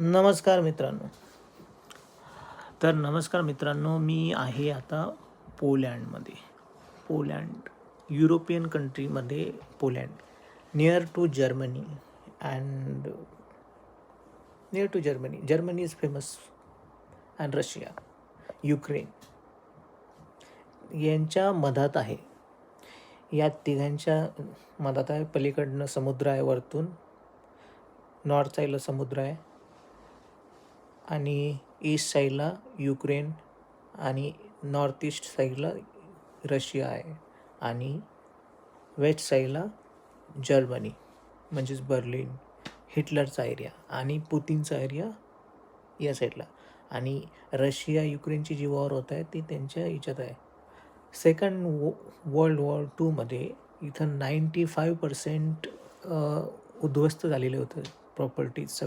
नमस्कार मित्रांनो. नमस्कार मित्रांनो, मी आहे आता पोलँडमध्ये. पोलँड युरोपियन कंट्रीमध्ये Poland, near to Germany and near to Germany. Germany is famous and Russia, Ukraine यांच्या मधात आहे. या तिघांच्या मधात आहे. पलीकडनं समुद्र आहे, वरतून नॉर्थ साईडला समुद्र आहे आणि ईस्ट साईडला युक्रेन आणि नॉर्थ ईस्ट साईडला रशिया आहे आणि वेस्ट साईडला जर्मनी म्हणजेच बर्लिन, हिटलरचा एरिया आणि पुतिनचा एरिया या साईडला. आणि रशिया युक्रेनची जी वॉर होत आहे ती त्यांच्या ह्याच्यात आहे. सेकंड वर्ल्ड वॉर 2मध्ये इथं 95% उद्ध्वस्त झालेले होते प्रॉपर्टीज.